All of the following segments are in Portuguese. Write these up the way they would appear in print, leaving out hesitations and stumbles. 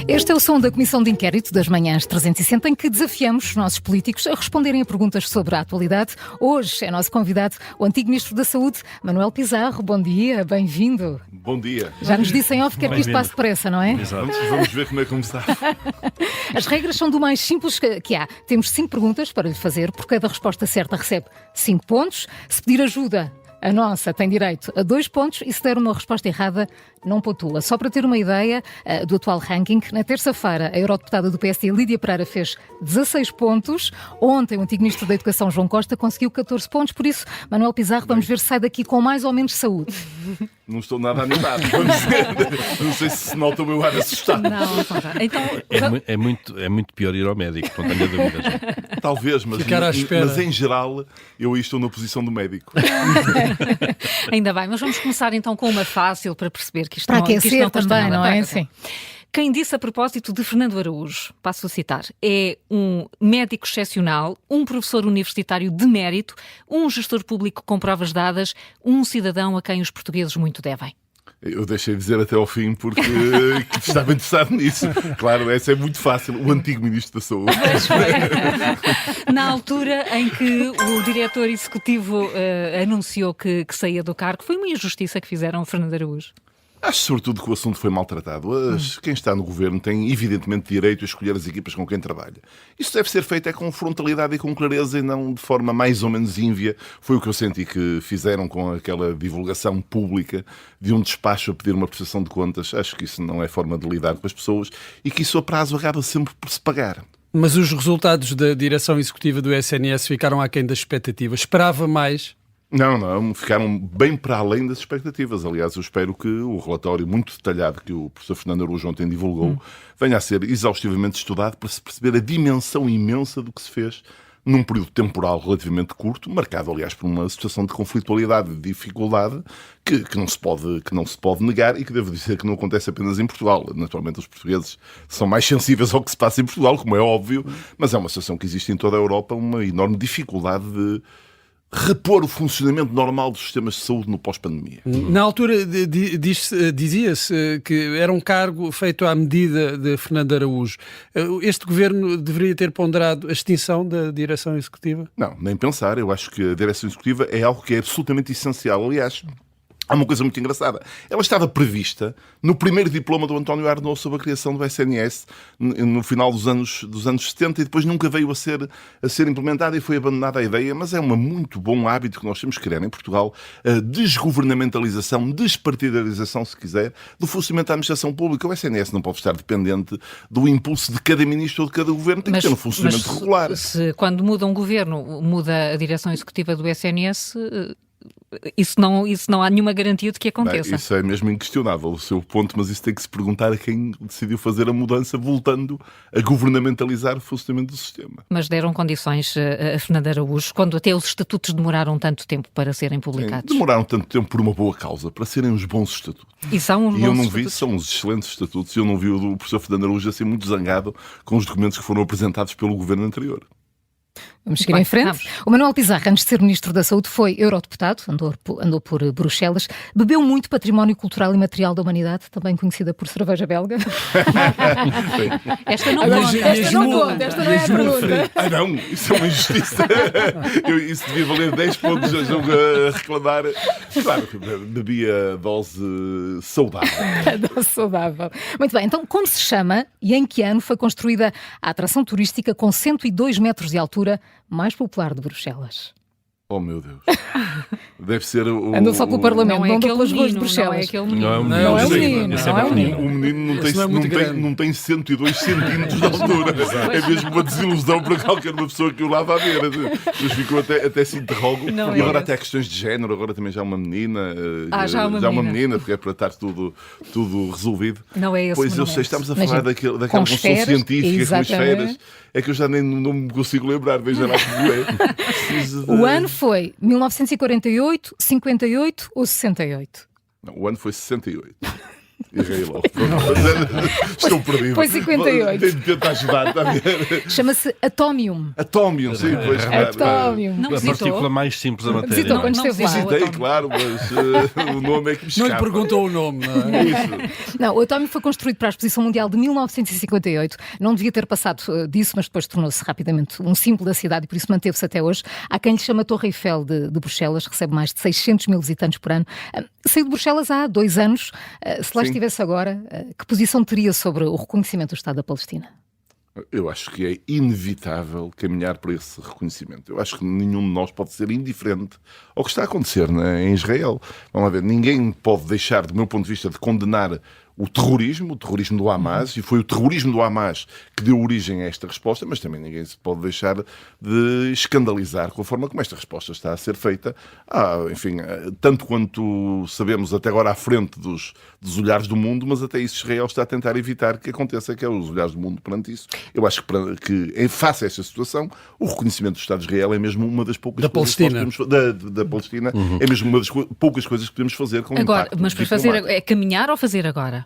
Este é o som da Comissão de Inquérito das Manhãs 360, em que desafiamos os nossos políticos a responderem a perguntas sobre a atualidade. Hoje é nosso convidado o antigo Ministro da Saúde, Manuel Pizarro. Bom dia, bem-vindo. Bom dia. Já nos disse em off que isto passe depressa, não é? Exato. Vamos ver como é que começar. As regras são do mais simples que há. Temos 5 perguntas para lhe fazer. Por cada resposta certa recebe 5 pontos. Se pedir ajuda, a nossa tem direito a 2 pontos e se der uma resposta errada, não pontua. Só para ter uma ideia do atual ranking, na terça-feira a eurodeputada do PSD, Lídia Pereira, fez 16 pontos. Ontem o antigo Ministro da Educação, João Costa, conseguiu 14 pontos. Por isso, Manuel Pizarro, vamos ver se sai daqui com mais ou menos saúde. Não estou nada animado. Vamos ver. Não sei se nota o meu ar assustado. Não. Então, É muito pior ir ao médico, não tenho dúvidas. Talvez, mas em geral eu aí estou na posição do médico. Ainda bem, mas vamos começar então com uma fácil para perceber que isto para não, que isto aquecer não custa também, nada. não é? Sim. Quem disse a propósito de Fernando Araújo, passo a citar, é um médico excepcional, um professor universitário de mérito, um gestor público com provas dadas, um cidadão a quem os portugueses muito devem. Eu deixei de dizer até ao fim porque estava interessado nisso. Claro, essa é muito fácil. O antigo Ministro da Saúde. Na altura em que o diretor executivo anunciou que saía do cargo, foi uma injustiça que fizeram a Fernando Araújo. Acho sobretudo que o assunto foi maltratado. Quem está no governo tem evidentemente direito a escolher as equipas com quem trabalha. Isso deve ser feito com frontalidade e com clareza e não de forma mais ou menos ínvia. Foi o que eu senti que fizeram com aquela divulgação pública de um despacho a pedir uma prestação de contas. Acho que isso não é forma de lidar com as pessoas e que isso a prazo acaba sempre por se pagar. Mas os resultados da direção executiva do SNS ficaram aquém das expectativas. Esperava mais? Não, ficaram bem para além das expectativas. Aliás, eu espero que o relatório muito detalhado que o professor Fernando Araújo ontem divulgou venha a ser exaustivamente estudado para se perceber a dimensão imensa do que se fez num período temporal relativamente curto, marcado, aliás, por uma situação de conflitualidade e de dificuldade que não se pode negar e que devo dizer que não acontece apenas em Portugal. Naturalmente, os portugueses são mais sensíveis ao que se passa em Portugal, como é óbvio, mas é uma situação que existe em toda a Europa, uma enorme dificuldade de repor o funcionamento normal dos sistemas de saúde no pós-pandemia. Na altura dizia-se que era um cargo feito à medida de Fernando Araújo. Este governo deveria ter ponderado a extinção da direção executiva? Não, nem pensar. Eu acho que a direção executiva é algo que é absolutamente essencial. Aliás, há uma coisa muito engraçada. Ela estava prevista no primeiro diploma do António Arnaud sobre a criação do SNS, no final dos anos 70, e depois nunca veio a ser implementada e foi abandonada a ideia, mas é um muito bom hábito que nós temos que criar em Portugal, a desgovernamentalização, despartidarização, se quiser, do funcionamento da administração pública. O SNS não pode estar dependente do impulso de cada ministro ou de cada governo, tem que ter um funcionamento regular. Quando muda um governo, muda a direção executiva do SNS... Isso não há nenhuma garantia de que aconteça. Bem, isso é mesmo inquestionável o seu ponto, mas isso tem que se perguntar a quem decidiu fazer a mudança, voltando a governamentalizar o funcionamento do sistema. Mas deram condições a Fernando Araújo, quando até os estatutos demoraram tanto tempo para serem publicados. Demoraram tanto tempo por uma boa causa, para serem uns bons estatutos. E são uns bons eu não estatutos. vi, são uns excelentes estatutos, e eu não vi o do professor Fernando Araújo assim muito zangado com os documentos que foram apresentados pelo governo anterior. Vamos seguir em frente. Vamos. O Manuel Pizarro, antes de ser Ministro da Saúde, foi eurodeputado, andou por Bruxelas, bebeu muito património cultural e material da humanidade, também conhecida por cerveja belga. Esta não conta. Esta não conta, esta não é a pergunta. Não, isso é uma injustiça. Isso devia valer 10 pontos a reclamar. Claro que bebia dose saudável. Dose saudável. Muito bem, então como se chama e em que ano foi construída a atração turística com 102 metros de altura mais popular de Bruxelas? Oh, meu Deus. Deve ser o... Andou só pelo Parlamento, não andou pelas ruas de Não é Bruxelas. aquele menino. Não é o menino. O menino não tem 102 centímetros de altura. É mesmo uma desilusão para qualquer uma pessoa que o lá vá ver. Mas ficou até se interrogo. E agora até questões de género, agora também já há uma menina. Já há uma menina, porque é para estar tudo resolvido. Não é esse. Pois eu sei, estamos a falar daquela construção científica com as esferas. É que eu já nem não me consigo lembrar, veja lá como é. O ano foi 1948, 58 ou 68? Não, o ano foi 68. Israel. Estou perdido. Foi 58. Tenho de tentar ajudar. Está a ver? Chama-se Atomium. Atómio, sim, pois. Atomium. Não A visitou? partícula mais simples da matéria. Visitou não é? quando Não esteve lá. visitou. Visitei, claro, mas o nome é que me Não escapa. lhe perguntou o nome, não é? Isso. Não, o Atómio foi construído para a Exposição Mundial de 1958. Não devia ter passado disso, mas depois tornou-se rapidamente um símbolo da cidade e por isso manteve-se até hoje. Há quem lhe chama Torre Eiffel de Bruxelas, recebe mais de 600 mil visitantes por ano. Saiu de Bruxelas há 2 anos. Se lá Sim. estivesse agora, que posição teria sobre o reconhecimento do Estado da Palestina? Eu acho que é inevitável caminhar para esse reconhecimento. Eu acho que nenhum de nós pode ser indiferente ao que está a acontecer em Israel. Vamos lá ver, ninguém pode deixar, do meu ponto de vista, de condenar o terrorismo do Hamas, e foi o terrorismo do Hamas que deu origem a esta resposta, mas também ninguém se pode deixar de escandalizar com a forma como esta resposta está a ser feita. Enfim, tanto quanto sabemos até agora à frente dos olhares do mundo, mas até isso Israel está a tentar evitar que aconteça, que é os olhares do mundo perante isso. Eu acho que face a esta situação, o reconhecimento do Estado de Israel é mesmo uma das poucas coisas que nós podemos, da Palestina, é mesmo uma das poucas coisas que podemos fazer com Agora, impacto mas para fazer diplomático. é caminhar ou fazer agora?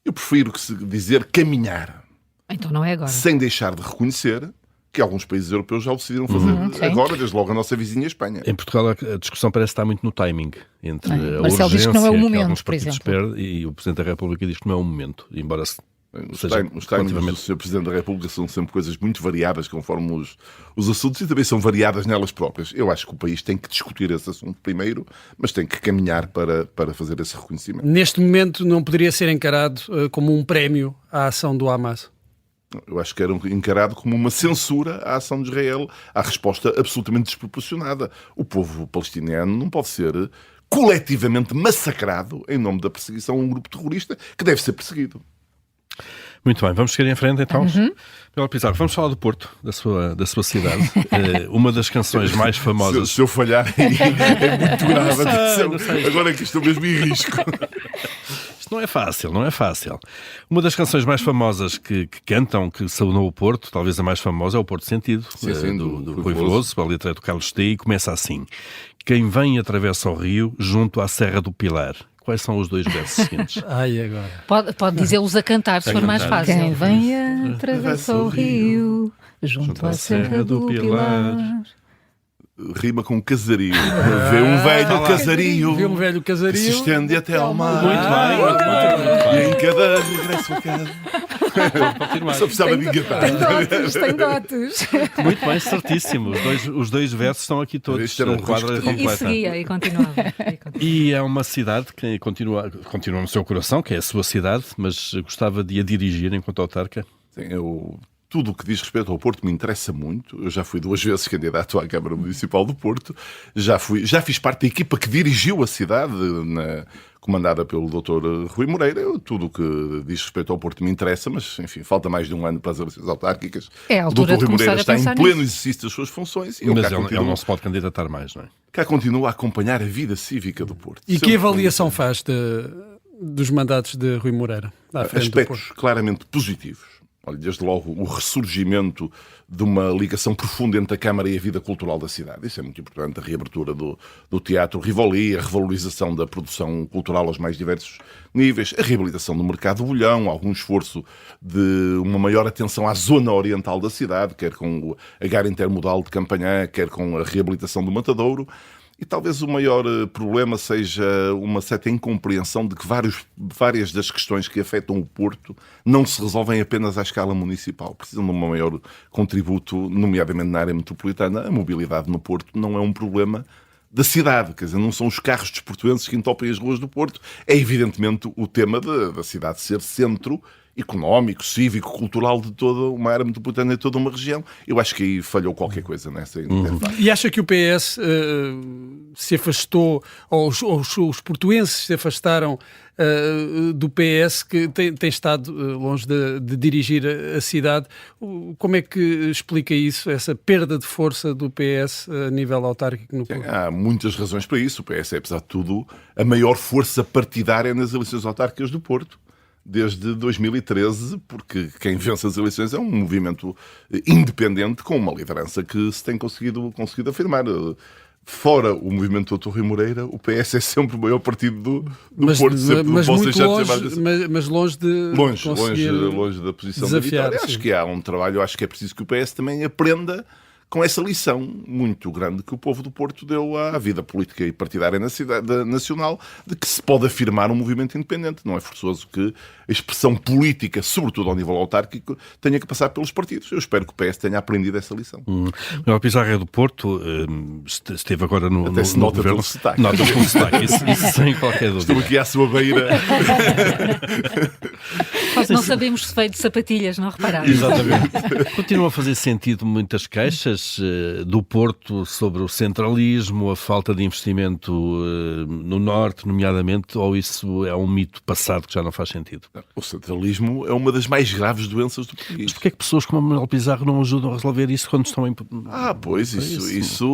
Eu prefiro que se dizer caminhar, Então não é agora. sem deixar de reconhecer que alguns países europeus já o decidiram fazer sim. agora, desde logo a nossa vizinha Espanha. Em Portugal a discussão parece estar muito no timing entre a Marcelo urgência diz que não é o que momento, alguns por partidos exemplo. perdem, e o Presidente da República diz que não é o momento, embora Os seja timings do relativamente... Sr. Presidente da República são sempre coisas muito variadas conforme os assuntos, e também são variadas nelas próprias. Eu acho que o país tem que discutir esse assunto primeiro, mas tem que caminhar para fazer esse reconhecimento. Neste momento não poderia ser encarado como um prémio à ação do Hamas? Eu acho que era encarado como uma censura à ação de Israel, à resposta absolutamente desproporcionada. O povo palestiniano não pode ser coletivamente massacrado em nome da perseguição a um grupo terrorista que deve ser perseguido. Muito bem, vamos seguir em frente então. Bela Pizarro, vamos falar do Porto, da sua cidade. Uma das canções mais famosas... Se eu falhar, é muito grave. Não sei. Agora é que estou mesmo em risco. Isto não é fácil, não é fácil. Uma das canções mais famosas que cantam, que saudou o Porto, talvez a mais famosa, é o Porto Sentido, Sim, do Rui Veloso, a letra é do Carlos T. e começa assim: quem vem e atravessa o rio junto à Serra do Pilar. Quais são os 2 versos seguintes? Ai, agora. Pode dizê-los a cantar, se for mais fácil. Quem vem atravessa o rio junto à Serra do Pilar. Rima com casario. Vê um velho casario Vê um velho que se casario. estende até ao mar. Muito bem. E em cada regresso a casa. Só precisava de engatar. Tem dotes. Muito bem, certíssimo. Os dois versos estão aqui todos. Isto era um quadra risco. E completa. seguia, e continuava. E é uma cidade que continua no seu coração, que é a sua cidade, mas gostava de a dirigir enquanto autarca. Sim, tudo o que diz respeito ao Porto me interessa muito. Eu já fui 2 vezes candidato à Câmara Municipal do Porto. Já fiz parte da equipa que dirigiu a cidade, comandada pelo Dr. Rui Moreira. Tudo o que diz respeito ao Porto me interessa, mas, enfim, falta mais de 1 ano para as eleições autárquicas. É a O altura Dr. de Rui Moreira começar a está em pensar pleno nisso. exercício das suas funções. E Mas cá ele não se pode candidatar mais, não é? cá continuo a acompanhar a vida cívica do Porto. E que avaliação faz dos mandatos de Rui Moreira? À frente do Aspectos claramente positivos. Olha, desde logo o ressurgimento de uma ligação profunda entre a Câmara e a vida cultural da cidade. Isso é muito importante. A reabertura do Teatro Rivoli, a revalorização da produção cultural aos mais diversos níveis, a reabilitação do mercado do Bolhão, algum esforço de uma maior atenção à zona oriental da cidade, quer com a Gara Intermodal de Campanhã, quer com a reabilitação do Matadouro. E talvez o maior problema seja uma certa incompreensão de que várias das questões que afetam o Porto não se resolvem apenas à escala municipal. Precisam de um maior contributo, nomeadamente na área metropolitana. A mobilidade no Porto não é um problema da cidade, quer dizer, não são os carros dos portuenses que entopem as ruas do Porto. É evidentemente o tema da cidade ser centro económico, cívico, cultural de toda uma área metropolitana e de toda uma região. Eu acho que aí falhou qualquer coisa nessa interface. E acha que o PS se afastou, ou os portuenses se afastaram do PS, que tem estado longe de dirigir a cidade? Como é que explica isso, essa perda de força do PS a nível autárquico no Porto? Há muitas razões para isso. O PS é, apesar de tudo, a maior força partidária nas eleições autárquicas do Porto. Desde 2013, porque quem vence as eleições é um movimento independente com uma liderança que se tem conseguido afirmar. fora o movimento do Dr. Rui Moreira, o PS é sempre o maior partido do Porto. Mas muito longe de longe da posição da vitória. Acho que há um trabalho, acho que é preciso que o PS também aprenda com essa lição muito grande que o povo do Porto deu à vida política e partidária na cidade nacional, de que se pode afirmar um movimento independente. Não é forçoso que a expressão política, sobretudo ao nível autárquico, tenha que passar pelos partidos. Eu espero que o PS tenha aprendido essa lição. O Pizarro é do Porto, esteve agora no nota governo. Pelo sotaque. Nota pelo sotaque, isso sem qualquer dúvida. Estou aqui à sua beira. Não sabemos se veio de sapatilhas, não repararam? Exatamente. Continua a fazer sentido muitas queixas do Porto sobre o centralismo, a falta de investimento no Norte, nomeadamente, ou isso é um mito passado que já não faz sentido? O centralismo é uma das mais graves doenças do país. Mas porquê é que pessoas como Manuel Pizarro não ajudam a resolver isso quando estão em... Pois, isso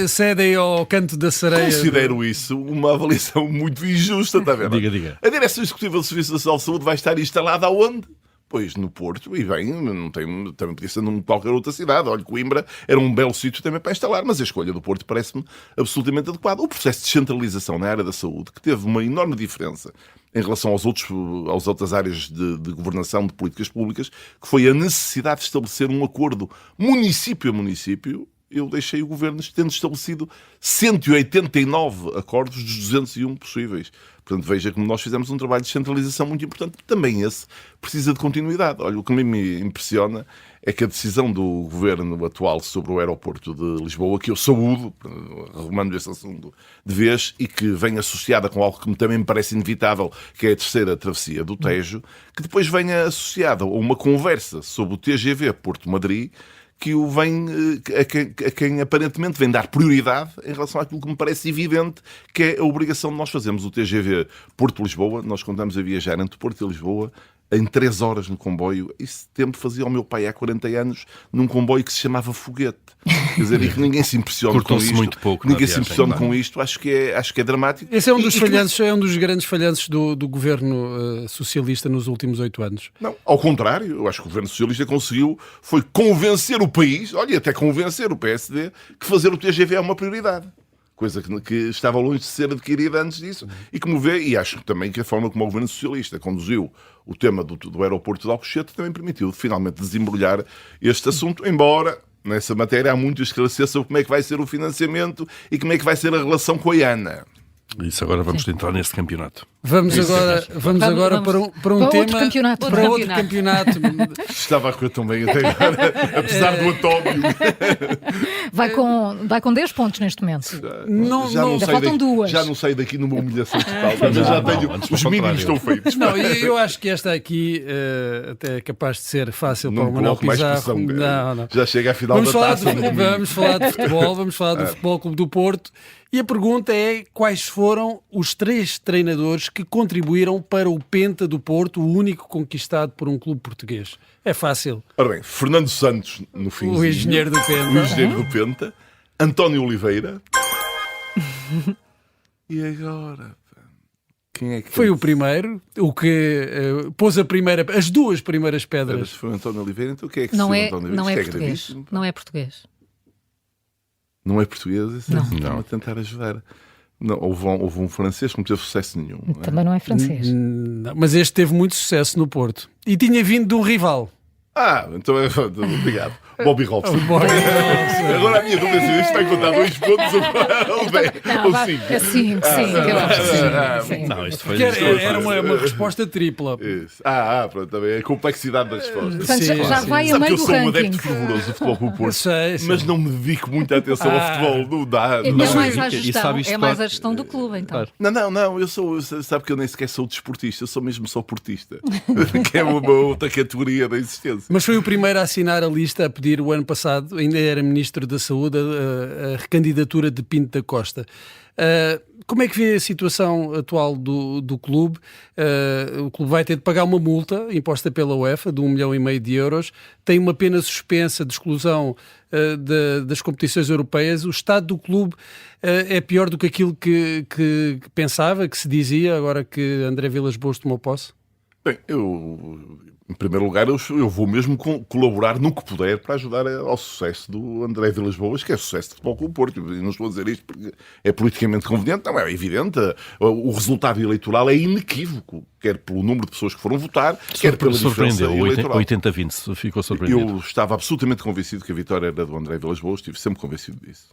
cedem ao canto da sereia. Considero isso uma avaliação muito injusta, está a ver? Diga. A Direção Executiva do Serviço Nacional de Saúde vai estar instalada aonde? Pois, no Porto, e bem, também podia ser em qualquer outra cidade. Olha, Coimbra era um belo sítio também para instalar, mas a escolha do Porto parece-me absolutamente adequada. O processo de descentralização na área da saúde, que teve uma enorme diferença em relação às outras áreas de governação de políticas públicas, que foi a necessidade de estabelecer um acordo município a município. Eu deixei o governo tendo estabelecido 189 acordos dos 201 possíveis. Portanto, veja como nós fizemos um trabalho de centralização muito importante. Também esse precisa de continuidade. Olha, o que me impressiona é que a decisão do governo atual sobre o aeroporto de Lisboa, que eu saúdo, arrumando este assunto de vez, e que vem associada com algo que também me parece inevitável, que é a terceira travessia do Tejo, que depois venha associada a uma conversa sobre o TGV Porto Madrid, que o vem a quem aparentemente vem dar prioridade em relação àquilo que me parece evidente, que é a obrigação de nós fazermos o TGV Porto-Lisboa. Nós contamos a viajar entre Porto e Lisboa em 3 horas no comboio. Esse tempo fazia o meu pai há 40 anos num comboio que se chamava Foguete. Quer dizer, e que ninguém se impressiona com isto. Muito pouco ninguém se impressiona com isto. Acho que é dramático. Esse é um dos falhanços, é um dos grandes falhanços do governo socialista nos últimos 8 anos. Não, ao contrário, eu acho que o governo socialista foi convencer o país, olha, até convencer o PSD, que fazer o TGV é uma prioridade. Coisa que estava longe de ser adquirida antes disso, e como vê, e acho também que a forma como o governo socialista conduziu o tema do aeroporto de Alcochete também permitiu finalmente desembrulhar este assunto, embora nessa matéria há muito a esclarecer sobre como é que vai ser o financiamento e como é que vai ser a relação com a IANA. Isso agora vamos entrar nesse campeonato. Vamos agora para um tema. Para outro campeonato. Estava a correr tão bem até agora, apesar do atómio. Vai com 10 pontos neste momento. Já faltam 2. Já não saio daqui numa humilhação total. Mas já tenho. Os mínimos estão feitos. Não, eu acho que esta aqui até é capaz de ser fácil para o Manuel Pizarro. Não. Já chega à final da taça. Vamos falar de futebol. Vamos falar do Futebol Clube do Porto. E a pergunta é: quais foram os 3 treinadores que contribuíram para o Penta do Porto, o único conquistado por um clube português? É fácil. Ora bem, Fernando Santos, no finzinho. O engenheiro do Penta. O engenheiro do Penta. António Oliveira. E agora? Quem é que foi o primeiro, o que pôs as 2 primeiras pedras. Foi o António Oliveira, então o que é que não se é, António não é Oliveira? português. Não é português. Não é português? Não. Estão a tentar ajudar. Não, houve um francês que não teve sucesso nenhum. Também não é francês. Não, mas este teve muito sucesso no Porto. E tinha vindo de um rival. Então obrigado. Bobby Robson. Agora a minha dúvida é se isto vai contar 2 pontos ou 5. É 5, eu acho que sim. Não, isto foi era uma resposta tripla. Pronto, também a complexidade da resposta. Portanto, já vai a meio do ranking. Eu sou um adepto fervoroso do futebol do Porto, mas não me dedico muita atenção ao futebol. Não dá. É mais a gestão do clube, então. Não, eu sou, sabe que eu nem sequer sou desportista, eu sou mesmo só portista, que é uma outra categoria da existência. Mas foi o primeiro a assinar a lista, a pedir o ano passado, ainda era Ministro da Saúde, a recandidatura de Pinto da Costa. Como é que vê a situação atual do clube? O clube vai ter de pagar uma multa imposta pela UEFA de 1,5 milhão de euros, tem uma pena suspensa de exclusão das competições europeias. O estado do clube é pior do que aquilo que pensava, que se dizia, agora que André Vilas-Boas tomou posse? Bem, em primeiro lugar, eu vou mesmo colaborar no que puder para ajudar ao sucesso do André Vilas-Boas, que é sucesso de Futebol Clube do Porto. E não estou a dizer isto porque é politicamente conveniente, não, é evidente. O resultado eleitoral é inequívoco, quer pelo número de pessoas que foram votar, quer pela diferença eleitoral. 80-20, ficou surpreendido. Eu estava absolutamente convencido que a vitória era do André Vilas-Boas, estive sempre convencido disso.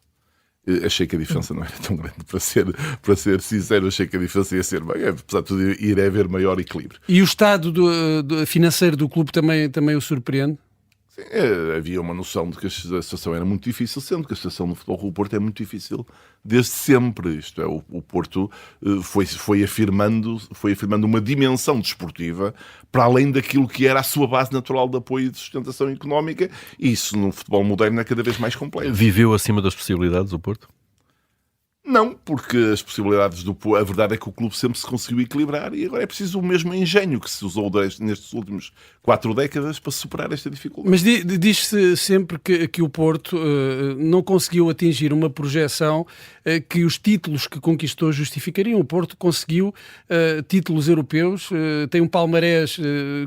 Achei que a diferença não era tão grande, para ser sincero, achei que a diferença ia ser bem, apesar de tudo ir haver maior equilíbrio. E o estado financeiro do clube também o surpreende? Sim, havia uma noção de que a situação era muito difícil, sendo que a situação no Futebol Clube do Porto é muito difícil desde sempre. Isto é, o Porto foi afirmando uma dimensão desportiva para além daquilo que era a sua base natural de apoio e de sustentação económica, e isso no futebol moderno é cada vez mais complexo. Viveu acima das possibilidades o Porto? Não, porque as possibilidades a verdade é que o clube sempre se conseguiu equilibrar e agora é preciso o mesmo engenho que se usou nestes últimos 4 décadas para superar esta dificuldade. Mas diz-se sempre que o Porto não conseguiu atingir uma projeção que os títulos que conquistou justificariam. O Porto conseguiu títulos europeus, tem um palmarés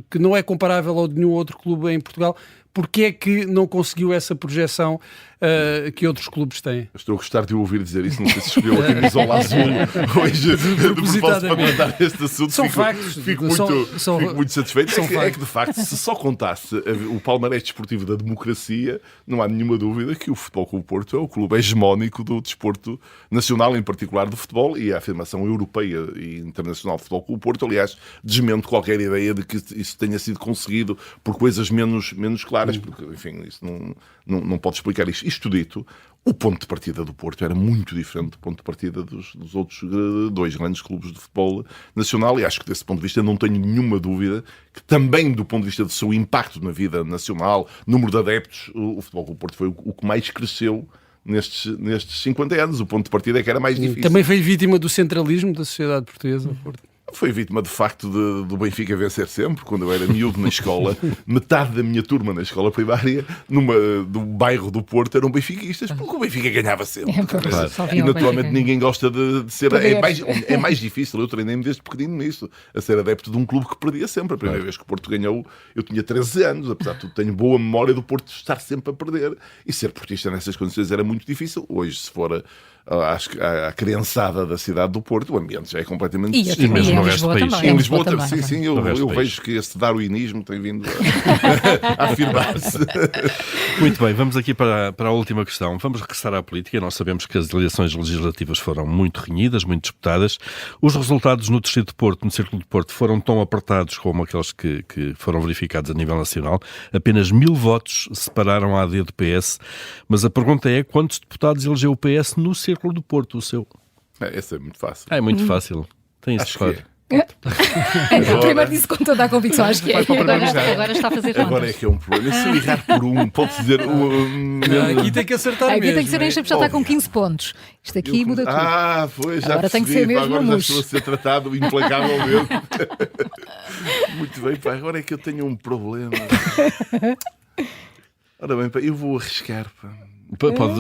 que não é comparável ao de nenhum outro clube em Portugal. Porquê é que não conseguiu essa projeção que outros clubes têm? Estou a gostar de ouvir dizer isso, não sei se escolheu a camisola azul hoje de propósito para tratar este assunto. São factos. Fico muito satisfeito. É que, de facto, se só contasse o palmarés desportivo da democracia, não há nenhuma dúvida que o Futebol Clube do Porto é o clube hegemónico do desporto nacional, em particular do futebol, e a afirmação europeia e internacional do Futebol Clube do Porto, aliás, desmente qualquer ideia de que isso tenha sido conseguido por coisas menos claras, porque, enfim, isso não pode explicar isto. Isto dito, o ponto de partida do Porto era muito diferente do ponto de partida dos outros 2 grandes clubes de futebol nacional, e acho que desse ponto de vista não tenho nenhuma dúvida que também do ponto de vista do seu impacto na vida nacional, número de adeptos, o Futebol Clube do Porto foi o que mais cresceu nestes 50 anos. O ponto de partida é que era mais difícil. Também foi vítima do centralismo da sociedade portuguesa. Foi vítima, de facto, do Benfica vencer sempre. Quando eu era miúdo na escola, metade da minha turma na escola primária, do bairro do Porto, eram benfiquistas, porque o Benfica ganhava sempre. E naturalmente ninguém gosta de ser... É mais difícil. Eu treinei-me desde pequenino nisso, a ser adepto de um clube que perdia sempre. A primeira vez que o Porto ganhou, eu tinha 13 anos. Apesar de tudo, tenho boa memória do Porto estar sempre a perder. E ser portista nessas condições era muito difícil. Hoje, se for a criançada da cidade do Porto, o ambiente já é completamente distinto. Mesmo no resto do país. Em Lisboa também. Sim, eu vejo que esse darwinismo tem vindo a afirmar-se. Muito bem, vamos aqui para a última questão. Vamos regressar à política. Nós sabemos que as eleições legislativas foram muito renhidas, muito disputadas. Os resultados no Distrito de Porto, no Círculo de Porto, foram tão apertados como aqueles que foram verificados a nível nacional. Apenas 1000 votos separaram a AD do PS. Mas a pergunta é: quantos deputados elegeu o PS no Círculo do Porto, o seu? Esse é muito fácil. É muito fácil. Tem isso claro. Primeiro disse com toda a convicção, acho que é. Agora está a fazer contas. Agora é que é um problema. Se eu errar por pode dizer... Aqui tem que acertar mesmo. Aqui tem que ser enche, já está com 15 pontos. Isto aqui muda tudo. Pois, já agora percebi. tem que ser mesmo agora já estou a ser tratado implacavelmente. Muito bem, pá, agora é que eu tenho um problema. Ora bem, pá, eu vou arriscar, pá.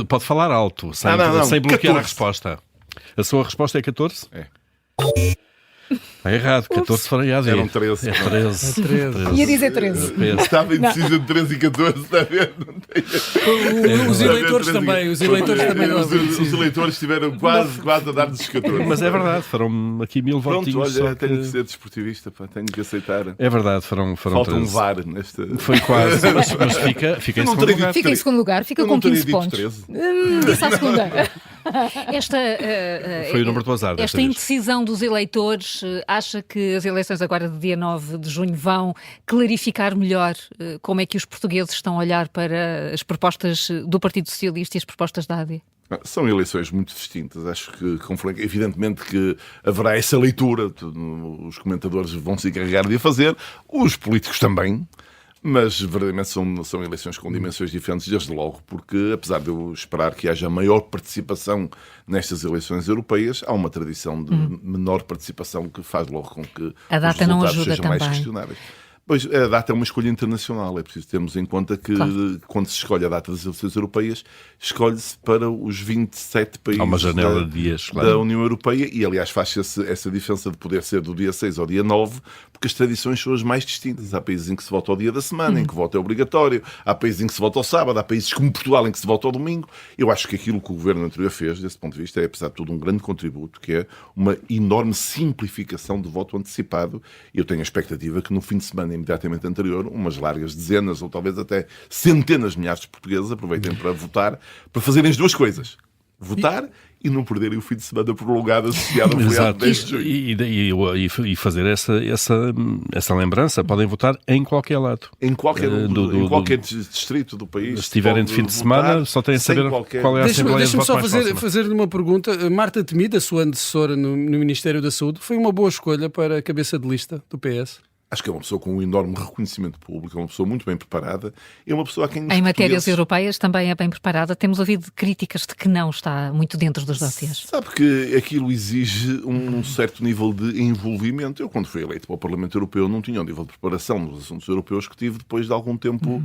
Pode falar alto, sem bloquear 14. A resposta. A sua resposta é 14? É. Está errado, 14 foram AD. Eram 13. É 13. Ia dizer 13. Estava indeciso entre 13 e 14, está a ver? Os eleitores também. Os eleitores estiveram quase a dar-nos os 14. Mas é verdade, foram aqui 1000 votinhos. Olha, tenho de ser desportivista, pá, tenho de aceitar. É verdade, foram Falta 13. um VAR nesta... Foi quase, mas fica em segundo lugar. Fica em segundo lugar, fica com 15 pontos. Disse à segunda. Foi o número do azar. Esta indecisão dos eleitores, acha que as eleições agora de dia 9 de junho vão clarificar melhor como é que os portugueses estão a olhar para as propostas do Partido Socialista e as propostas da AD? São eleições muito distintas. Acho que, evidentemente, que haverá essa leitura. Os comentadores vão se encarregar de a fazer, os políticos também. Mas, verdadeiramente, são eleições com dimensões diferentes, desde logo, porque, apesar de eu esperar que haja maior participação nestas eleições europeias, há uma tradição de menor participação que faz logo com que a data os não resultados ajuda sejam mais também. questionáveis. Pois, a data é uma escolha internacional. É preciso termos em conta que, quando se escolhe a data das eleições europeias, escolhe-se para os 27 países Há uma janela de dias, da União Europeia, e aliás faz-se essa diferença de poder ser do dia 6 ao dia 9, porque as tradições são as mais distintas. Há países em que se vota ao dia da semana, em que o voto é obrigatório, há países em que se vota ao sábado, há países como Portugal em que se vota ao domingo. Eu acho que aquilo que o governo anterior fez, desse ponto de vista, é, apesar de tudo, um grande contributo, que é uma enorme simplificação do voto antecipado. Eu tenho a expectativa que no fim de semana imediatamente anterior, umas largas dezenas ou talvez até centenas de milhares de portugueses aproveitem para votar, para fazerem as duas coisas. Votar e não perderem o fim de semana prolongado associado ao feriado de 10 de junho. E fazer essa lembrança. Podem votar em qualquer lado. Em qualquer distrito do país. Se estiverem de fim de semana, só têm de saber qual é a Assembleia de Voto mais próxima. Deixa-me só fazer-lhe uma pergunta. Marta Temido, a sua antecessora no Ministério da Saúde, foi uma boa escolha para a cabeça de lista do PS? Acho que é uma pessoa com um enorme reconhecimento público, é uma pessoa muito bem preparada, é uma pessoa a quem... Em matérias europeias também é bem preparada. Temos ouvido críticas de que não está muito dentro dos dossiês. Sabe que aquilo exige um certo nível de envolvimento. Eu, quando fui eleito para o Parlamento Europeu, não tinha um nível de preparação nos assuntos europeus que tive depois de algum tempo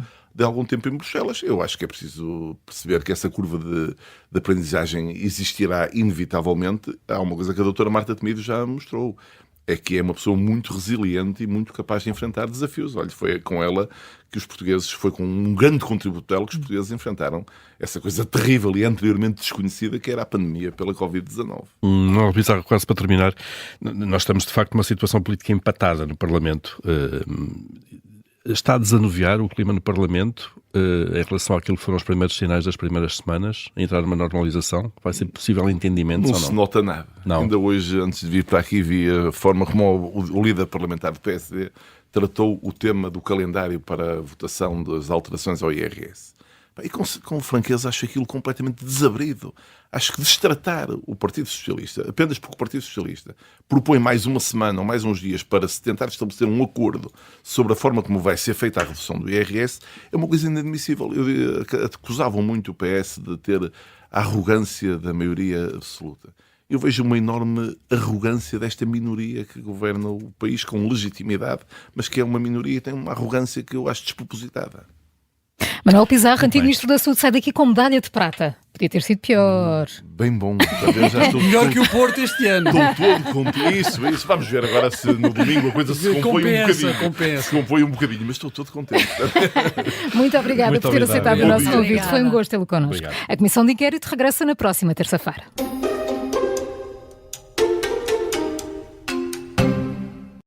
em Bruxelas. Eu acho que é preciso perceber que essa curva de aprendizagem existirá inevitavelmente. Há uma coisa que a doutora Marta Temido já mostrou. É que é uma pessoa muito resiliente e muito capaz de enfrentar desafios. Olha, foi com ela que os portugueses, foi com um grande contributo dela que os portugueses enfrentaram essa coisa terrível e anteriormente desconhecida que era a pandemia pela Covid-19. Não, Pizarro, quase para terminar, nós estamos de facto numa situação política empatada no Parlamento. Está a desanuviar o clima no Parlamento em relação àquilo que foram os primeiros sinais das primeiras semanas, a entrar numa normalização? Vai ser possível entendimento ou não? Não se nota nada. Não. Ainda hoje, antes de vir para aqui, vi a forma como o líder parlamentar do PSD tratou o tema do calendário para a votação das alterações ao IRS. E com franqueza acho aquilo completamente desabrido. Acho que destratar o Partido Socialista, apenas porque o Partido Socialista propõe mais uma semana ou mais uns dias para se tentar estabelecer um acordo sobre a forma como vai ser feita a redução do IRS, é uma coisa inadmissível. Acusavam muito o PS de ter a arrogância da maioria absoluta. Eu vejo uma enorme arrogância desta minoria que governa o país com legitimidade, mas que é uma minoria e tem uma arrogância que eu acho despropositada. Manuel Pizarro, antigo Ministro da Saúde, sai daqui com medalha de prata. Podia ter sido pior. Bem bom. Já estou melhor que o Porto este ano. Isso. Vamos ver agora se no domingo a coisa se compõe um bocadinho. Se compõe um bocadinho, mas estou todo contente. Muito obrigada por ter aceitado o nosso convite. Foi um gosto tê-lo connosco. Obrigado. A Comissão de Inquérito regressa na próxima terça-feira.